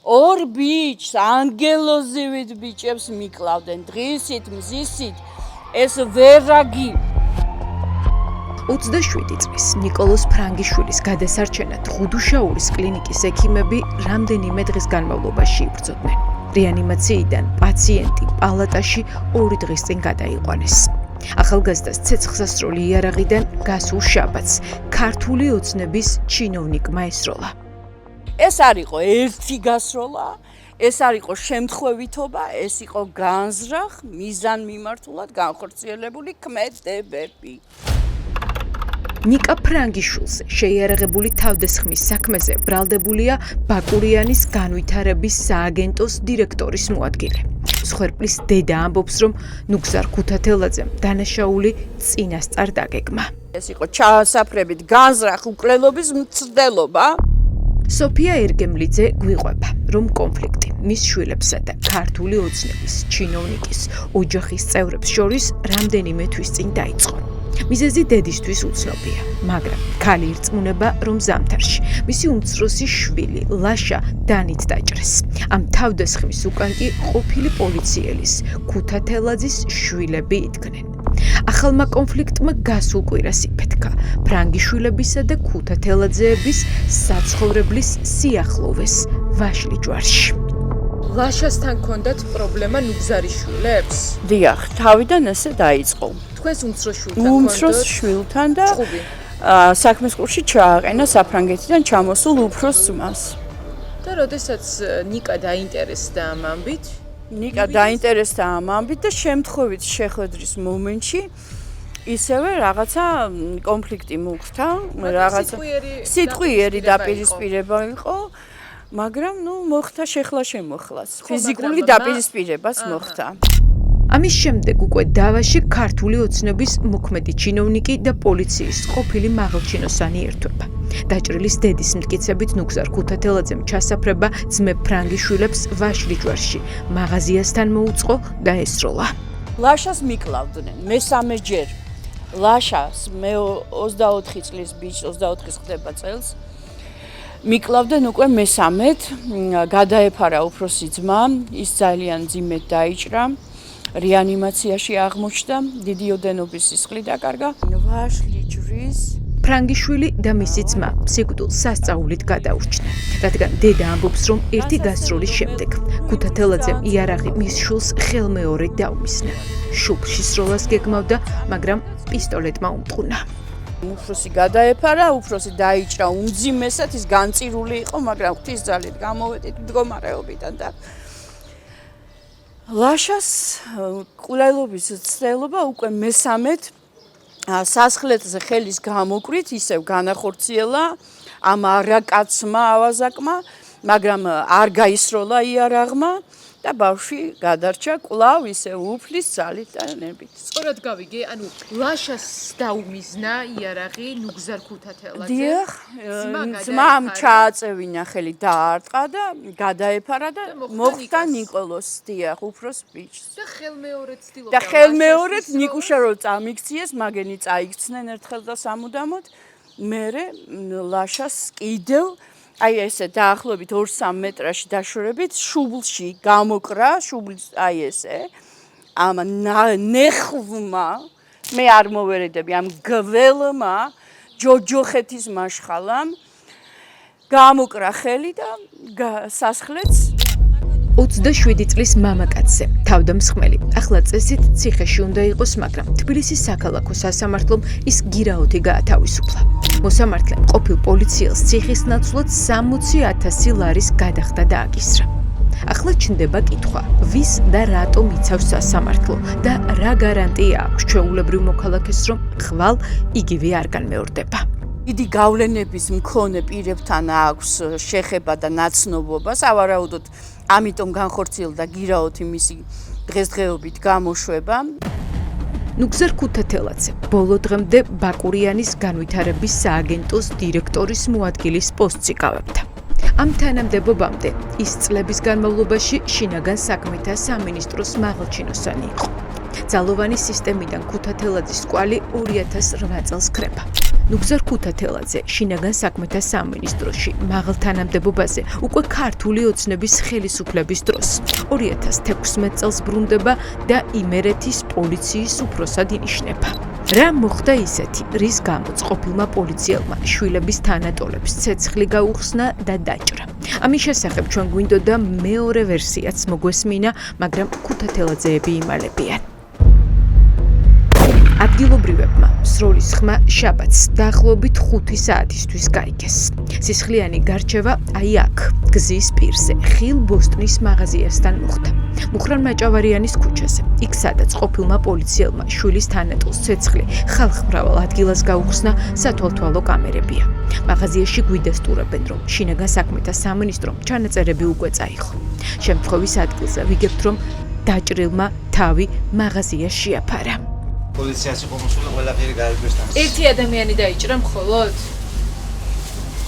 ორ ბიჭს ანგელოზივით ბიჭებს მიკლავდნენ დღისით მზისით ეს ვერაგი 27 წლის ნიკოლოზ ფრანგიშვილის გადასარჩენად ღუდუშაურის კლინიკის ექიმები რამდენიმე დღის განმავლობაში იბრძოდნენ. რეანიმაციიდან პაციენტი პალატაში 2 დღის წინ გადაიყვანეს. ახალგაზრდას ცეცხლსასროლი იარაღიდან გასულ შაბათს ქართული ოცნების ჩინოვნიკმა ესროლა. ეს არ იყო ერთი გასროლა, ეს არ იყო შემთხვევითობა, ეს იყო განზრახ, მიზანმიმართულად განხორციელებული ქმედებები. ნიკა ფრანგიშვილს შეიარაღებული თავდასხმის საქმეზე ბრალდებულია ბაკურიანის განვითარების სააგენტოს დირექტორის მოადგილე. მსხვერპლის დედა ამბობს, რომ ნუგზარ ქუთათელაძემ დანაშაული წინასწარ დაგეგმა. ეს იყო ჩაასაფრებით განზრახ უკლელობის მცდელობა. სოფია ერგემლიძე გვიყვება, რომ კონფლიქტი მის შვილებსა და ქართული ოცნების ჩინოვნიკის ოჯახის წევრებს შორის რამდენიმე თვის წინ დაიწყო. მიზეზი დედისთვის უცნობია, მაგრამ ქალი ირწმუნება, რომ ზამთარში მისი უმცროსი შვილი ლაშა დანით დაჭრეს. ამ თავდასხმის უკან კი ყოფილი პოლიციელის ქუთათელაძის შვილები იდგნენ. ახალმა კონფლიქტმა გასულ კვირას იფეთქა ფრანგიშვილებისა და ქუთათელაძეების საცხოვრებლის სიახლოვეს ვაშლი ჯვარში. ლაშასთან ჰქონდათ პრობლემა ნუგზარიშვილებს? დიახ, თავიდან ესე დაიწყო. თქვენს უმცროს შვილთან უმცროს შვილთან და საქმის კურსში ჩააყენა საფრანგეთიდან ჩამოსულ უფროს ძმას. და როდესაც ნიკა დაინტერესდა ამ ამბით, ნიკა დაინტერესდა ამ ამბით და შემთხვევით შეხვედრის მომენტში ისევე რაღაცა კონფლიქტი მოხდა, რაღაცა სიტყვიერი დაპირისპირება იყო, მაგრამ მოხდა შეხლა-შემოხლას. ფიზიკური დაპირისპირებაც მოხდა. ამის შემდეგ უკვე დავაში ქართული ოცნების მოქმედი ჩინოვნიკი და პოლიციის ყოფილი მაღალჩინოსანი ერთვება. დაჭრილის დედის მტკიცებით ნუგზარ ქუთათელაძემ ჩასაფრება ძმებ ფრანგიშვილებს ვაშლი ჯვარში, მაღაზიასთან მოუწყო და ესროლა. ლაშას მიკლავდნენ მესამე ჯერ. ლაშას მე 24 წლის ბიჭს 24 ხდება წელს. მიკლავდნენ უკვე მესამედ, გადაეფარა უფროსი ძმა, ის ძალიან ძიმედ დაიჭრა. რეანიმაციაში აღმოჩნდა, დიდი ოდენობის სისხლი დაკარგა. ვაშლი ჯვრის ფრანგიშვილი და მისი ძმა სიკვდილს სასწაულით გადაურჩნენ, რადგან დედა ამბობს, რომ ერთი გასროლის შემდეგ ქუთათელაძემ იარაღი მის შვილს ხელმეორედ დაუმისნა. შუბლში სროლას გეგმავდა, მაგრამ პისტოლეტმა უმტყუნა. უფროსი გადაეფარა, უფროსი დაიჭრა უმძიმესად, ის განწირული იყო, მაგრამ ღვთისძალით გამოვედით მდგომარეობიდან და ლაშას ყულაილობის ცდელობა უკვე მესამედ სასხლეთზე ხელის გამოკვრით ისევ განახორციელა ამ არაკაცმა ავაზაკმა, მაგრამ არ გაისროლა იარაღმა და ბავშვი გადარჩა კვლავ ისევ უფლის ძალით და ნებით. სწორად გავიგე, ანუ ლაშას დაუმიზნა იარაღი ნუგზარ ქუთათელაძე. დიახ, ძმამ ჩააწევინა ხელი დაარტყა და გადაეფარა და მოხდა ნიკოლოს, დიახ, უფროს ბიჭს. და ხელმეორედ ცდილობდა. და ხელმეორედ ნიკუშა რო წამიქციეს, მაგენი წაიქცნენ ერთხელ და სამუდამოდ, მერე ლაშას კიდევ აი ესე დაახლოებით 2-3 მეტრაში დაშორებით შუბლში გამოკრა, შუბლის აი ესე ამ ნეხვმა მე არ მოვერიდები ამ გველმა ჯოჯოხეთის მაშხალამ გამოკრა ხელი და სასხლეთს 27 წლის მამაკაცზე თავდამსხმელი ახლა წესით ციხეში უნდა იყოს, მაგრამ თბილისის საქალაქო სასამართლომ ის გირაოთი გაათავისუფლა. მოსამართლემ ყოფილ პოლიციელს ციხის ნაცვლად 60,000 ლარის გადახდა დააკისრა. ახლა ჩნდება კითხვა, ვის და რატომ იცავს სასამართლო და რა გარანტია აქვს ჩვეულებრივ მოქალაქეს, რომ ხვალ იგივე არ განმეორდება. დიდი გავლენების მქონე პირებთან აქვს შეხება და ნაცნობობა, სავარაუდოდ ამიტომ განხორციელდა გირაოთი მისი დღესდღეობით გამოშვება. ნუგზარ ქუთათელაძე ბოლო დღემდე ბაკურიანის განვითარების სააგენტოს დირექტორის მოადგილის პოსტს იკავებდა. ამ თანამდებობამდე ის წლების განმავლობაში შინაგან საქმეთა სამინისტროს მაღალჩინოსანი იყო. ძალოვანი სისტემიდან ქუთათელაძის კვალი 2008 წელს ქრება. ნუგზარ ქუთათელაძე შინაგან საქმეთა სამინისტროში მაღალ თანამდებობაზე უკვე ქართული ოცნების ხელისუფლების დროს 2016 წელს ბრუნდება და იმერეთის პოლიციის უფროსად ინიშნება. რა მოხდა ისეთი, რის გამოც ყოფილმა პოლიციელმა შვილების თანატოლებს ცეცხლი გაუხსნა და დაჭრა. ამის შესახებ ჩვენ გვინდოდა მეორე ვერსიაც მოგვესმინა, მაგრამ ქუთათელაძეები იმალებიან. ადგილობრივებმა სროლის ხმა შაბათს დაახლოებით 5 საათისთვის გაიგეს. სისხლიანი გარჩევა აი აქ, გზის პირზე, ხილ ბოსტნის მაღაზიასთან მოხდა. მუხრან მაჭავარიანის ქუჩაზე, იქ სადაც ყოფილმა პოლიციელმა შვილის თანატოლს ცეცხლი ხალხმრავალ ადგილას გაუხსნა, სათვალთვალო კამერებია. მაღაზიაში გვიდასტურებენ, რომ შინაგან საქმეთა სამინისტრომ ჩანაწერები უკვე წაიღო. შემთხვევის ადგილზე ვიგებთ, რომ დაჭრილმა თავი მაღაზიას შეაფარა. პოლიციაში მომსული ყველაფერი გაიგვესთან. ერთი ადამიანი დაიჭრა მხოლოდ?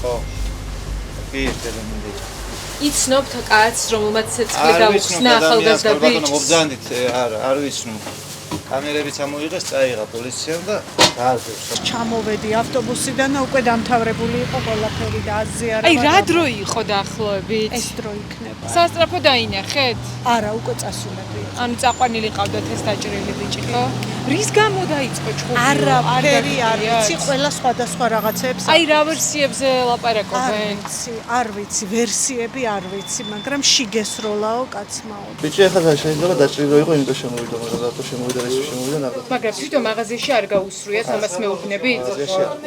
ხო. ერთი ადამიანი. იცნობთ კაცს, რომელმაც ცეცხლი გაუხსნა ახალგაზრდა ბიჭს? მობძანდით, არ ვიცნობ. კამერებიც ამოიღეს, წაიღა პოლიციამ და დაარღვევს. ჩამოვედი ავტობუსიდან და უკვე დამთავრებული იყო ყველაფერი და აზიარა. აი რა დრო იყო დაახლოებით? ეს დრო იქნება. სასტრაფო დაინახეთ? არა, უკვე წასულები. ანუ წაყვანილი ყავდათ ეს დაჭრილი ბიჭი, ხო? რის გამო დაიწყო ჩხუბი? არაფერი არ ვიცი, ყველა სხვადასხვა რაღაცებს. აი რა ვერსიებზე ლაპარაკობენ? არ ვიცი, ვერსიები არ ვიცი, მაგრამ შიგესროლაო კაცმაო. ბიჭი ახლა შეიძლება დაჭრილი იყო, იმიტომ შემოვიდა, მაგრამ რატო შემოვიდა ეს შემოვიდა ნახეთ. მაგრამ თვითონ მაღაზიაში არ გაუსწრიათ, ამას მეუბნებით?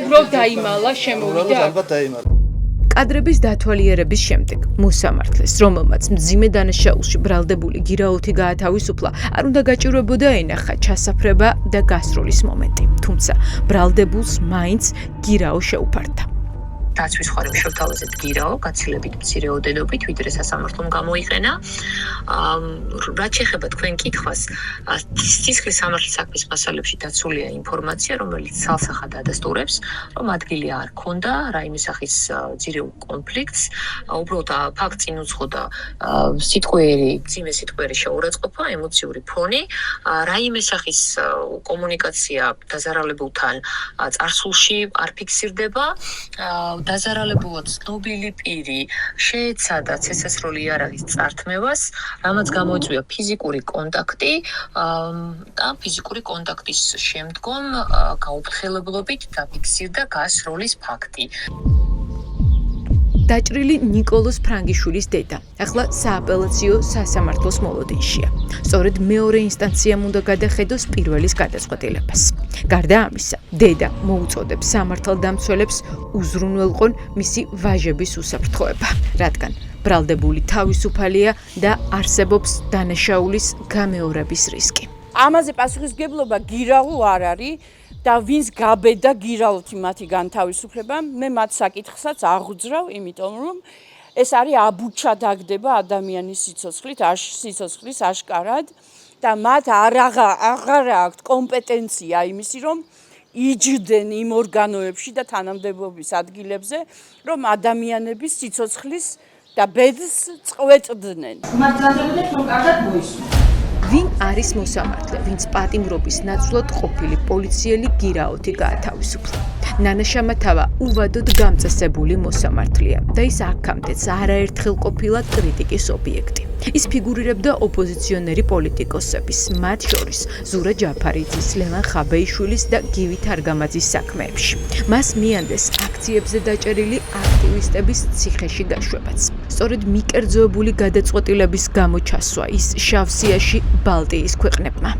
უბრალოდ დაიმალა, შემოვიდა. ალბათ დაიმალა. კადრების დათვალიერების შემდეგ მოსამართლეს, რომელმაც მძიმე დანაშაულში ბრალდებული გირაოთი გაათავისუფლა, არ უნდა გაჭირვებოდა ენახა ჩასაფრება და გასროლის მომენტი. თუმცა ბრალდებულს მაინც გირაო შეუფარდა. დაცვის ხარებ შევთავაზეთ გირაო, გაცილებით მცირე ოდენობით, ვიდრე სასამართლომ გამოიყენა. რაც შეეხება თქვენ კითხვას, სისხლის სამართლის საქმის მასალებში დაცულია ინფორმაცია, რომელიც ცალსახად ადასტურებს, რომ ადგილი არ ქონდა რაიმე სახის ძირეულ კონფლიქტს, უბრალოდ ფაქტს წინ უძღოდა მძიმე სიტყვიერი შეურაცხყოფა, ემოციური ფონი, რაიმე სახის კომუნიკაცია დაზარალებულთან წარსულში არ ფიქსირდება. დაზარალებულად ცნობილი პირი შეეცადა ცეცხლსროლი იარაღის წართმევას, რამაც გამოიწვია ფიზიკური კონტაქტი და ფიზიკური კონტაქტის შემდგომ გაუფრთხილებლობით დაფიქსირდა გასროლის ფაქტი. დაჭრილი ნიკოლოზ ფრანგიშვილის დედა ახლა სააპელაციო სასამართლოს მოლოდინშია. სწორედ მეორე ინსტანციამ უნდა გადახედოს პირველის გადაწყვეტილებას. გარდა ამისა, დედა მოუწოდებს სამართალდამცველებს უზრუნველყონ მისი ვაჟების უსაფრთხოება, რადგან ბრალდებული თავისუფალია და არსებობს დანაშაულის გამეორების რისკი. ამაზე პასუხისმგებლობა გირაო არ არის და ვინც გაბედა გირაოთი მათი განთავისუფლება, მე მათ საკითხსაც აღვძრავ, იმიტომ რომ ეს არის აბუჩა დაგდება ადამიანის სიცოცხლის აშკარად და მათ აღარ აქვთ კომპეტენცია იმისი, რომ იჯდნენ იმ ორგანოებში და თანამდებობის ადგილებზე, რომ ადამიანების სიცოცხლის და ბედს წყვეტდნენ. მათ ძალებდნენ რომ კარგად მოისმინეს. ვინ არის მოსამართლე, ვინც პატიმრობის ნაცვლად ყოფილი პოლიციელი გირაოთი გაათავისუფლა? ნანა შამათავა უვადოდ გამწესებული მოსამართლეა და ის აქამდეც არაერთხელ ყოფილა კრიტიკის ობიექტი. ის ფიგურირებდა ოპოზიციონერი პოლიტიკოსების, მათ შორის ზურა ჯაფარიძის, ლევან ხაბეიშვილის და გივი თარგამაძის საქმეებში. მას მიანდეს აქციებზე დაჭერილი აქტივისტების ციხეში გაშვებაც. სწორედ მიკერძოებული გადაწყვეტილების გამო ჩასვა ის შავსიაში ბალტიის ქვეყნებმა.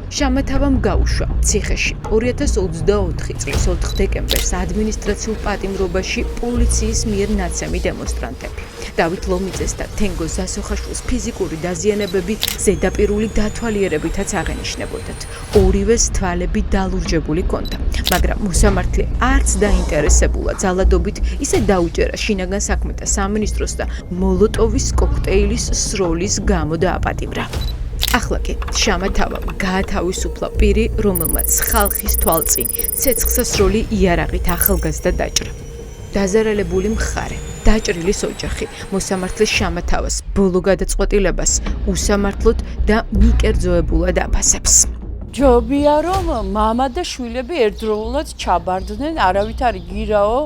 შამათავამ გაუშვა ციხეში 2024 წლის 4 დეკემბერს ადმინისტრაციულ პატიმრობაში პოლიციის მიერ ნაცემი დემონსტრანტები. დავით ლომიძეს და თენგო ზასოხაშვილის ფიზიკური დაზიანებები ზედაპირული დათვალიერებითაც აღენიშნებოდათ. ორივეს თვალები დალურჯებული ჰქონდა, მაგრამ მოსამართლე არც დაინტერესებულა ძალადობით, ისე დაუჭერა შინაგან საქმეთა სამინისტროს და მოლოტოვის კოქტეილის სროლის გამო დააპატიმრა. ახლა კი შამათავამ გაათავისუფლა პირი, რომელმაც ხალხის თვალწინ ცეცხლსასროლი იარაღით ახალგაზრდა დაჭრა. დაზარალებული მხარე დაჭრილის ოჯახი მოსამართლის შამათავას, ბოლო გადაწყვეტილებას უსამართლოდ და მიკერძოებულად აფასებს. ჯობია რომ მამა და შვილები ერთდროულად ჩაბარდნენ, არავით არ იგირაო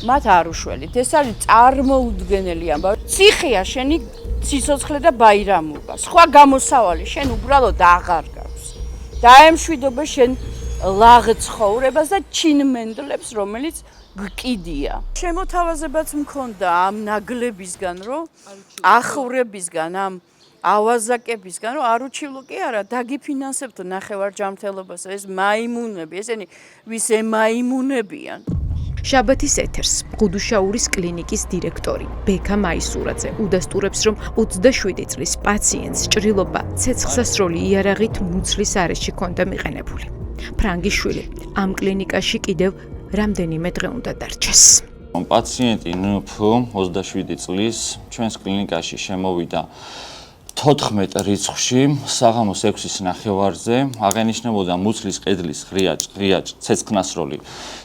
მათ არ უშველით. ეს არის წარმოუდგენელი ამბავი. ციხეა შენი ციცოცხლე და ბაირამობა. სხვა გამოსავალი შენ უბრალოდ აღარ გაქვს. დაემშვიდობა შენ ლაღ ცხოვრებას და ჩინმენდლებს, რომელიც გკიდია. შემოთავაზებაც მქონდა ამ ნაგლებისგან, რომ ახურებისგან, ამ ავაზაკებისგან, რომ არ უჩილო კი არა, დაგიფინანსებთ ნახევარჯამრთელობას, ეს მაიმუნები, ესენი ვის ემაიმუნებიან. შაბათის ეთერს ყუდუშაურის კლინიკის დირექტორი ბექა მაისურაძე udasturებს, რომ 27 წლის პაციენტს ჭრილობა ცეცხლსასროლი იარაღით მუცლის არეში ჰქონდა მიყენებული. ფრანგიშვილი ამ კლინიკაში კიდევ რამდენიმე დღე უნდა დარჩეს. პაციენტი ნფ 27 წლის ჩვენს კლინიკაში შემოვიდა 14 რიცხვში, საღამოს 6-ის ნახევარზე, აღენიშნებოდა მუცლის ყედლის ღრია ცეცხლსასროლი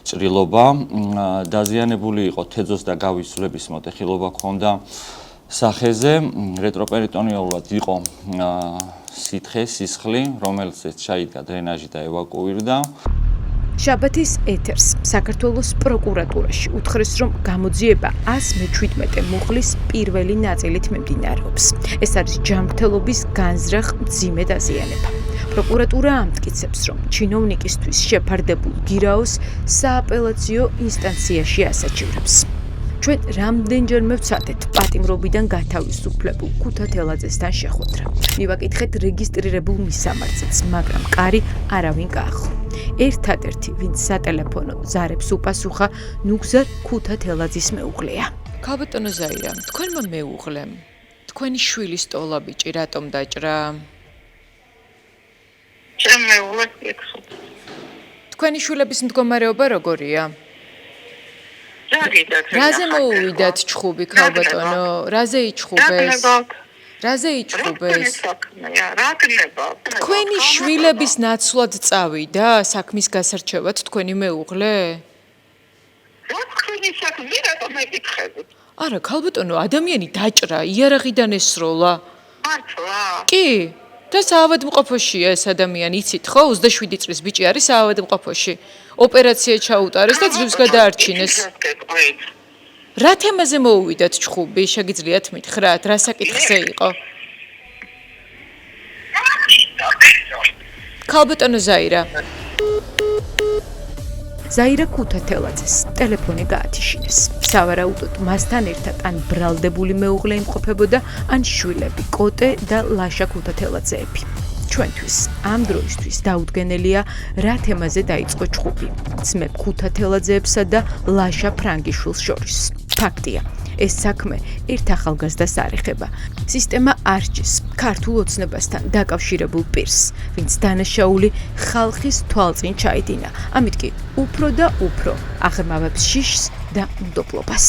ჭრილობა, დაზიანებული იყო თეძოს და გავის ძვლების მოტეხილობა ჰქონდა სახეზე, რეტროპერიტონიულად იყო სითხე, სისხლი, რომელზეც ჩაიდგა დრენაჟი და ევაკუირდა. შაბათის ეთერს საქართველოს პროკურატურაში უთხრეს, რომ გამოძიება 117 მუხლის პირველი ნაწილით მიმდინარეობს. ეს არის ჯანმრთელობის განზრახ მძიმე დაზიანება. პროკურატურა ამტკიცებს, რომ ჩინოვნიკისთვის შეფარდებულ გირაოს სააპელაციო ინსტანციაში ასაჩივრებს. ჩვენ რამდენჯერმე ვცადეთ პატიმრობიდან გათავისუფლებულ ქუთა თელაძესთან შეხვედრა. მივაკითხეთ რეგისტრირებულ მისამართებს, მაგრამ კარი არავინ გაახო. ერთადერთი, ვინც სატელეფონო ზარებს უპასუხა, ნუგზარ ქუთა თელაძის მეუღლეა. ქალბატონო ზაირა, თქვენმა მეუღლემ თქვენი შვილის ტოლაბიჭი რატომ დაჭრა? ჩემ მეუღლეს ეკსო. თქვენი შვილების მდგომარეობა როგორია? რაზე მოუვიდათ ჩხუბი, ქალბატონო? რაზე იჩხუბეს? რაზე იჩხუბეს? თქვენი შვილების ნაცვლად წავიდა საქმის გასარჩევად თქვენი მეუღლე? თქვენი საქმე რატომ მეკითხებით? არა, ქალბატონო, ადამიანი დაჭრა, იარაღიდან ესროლა. მართლა? კი. და საავადმყოფოშია ეს ადამიანი, იცით ხო? 27 წლის ბიჭი არის საავადმყოფოში. ოპერაცია ჩაუტარეს და ძლივს გადაარჩინეს. რა თემაზე მოუვიდათ ჩხუბი? შეგიძლიათ მითხრათ, რა საკითხზე იყო? ქალბატონო ზაირა. ზაირა ქუთა თელაძეს ტელეფონი გაათიშინეს. სავარაუდოდ მასთან ერთად ან ბრალდებული მეუღლე იმყოფებოდა, ან შვილები კოტე და ლაშა ქუთა თელაძეები. ჩვენთვის ამ დროისთვის დაუდგენელია, რა თემაზე დაიწყო ჩხუბი. ძმებ ქუთა თელაძეებსა და ლაშა ფრანგიშვილს შორის. ფაქტია, ეს საქმე ერთ ახალგაზრდას არ ეხება. სისტემა არჩის ქართულ ოცნებასთან დაკავშირებულ პირს, ვინც დანაშაული ხალხის თვალწინ ჩაიდინა. ამით კი უფრო და უფრო აღრმავებს შიშს და უნდობლობას.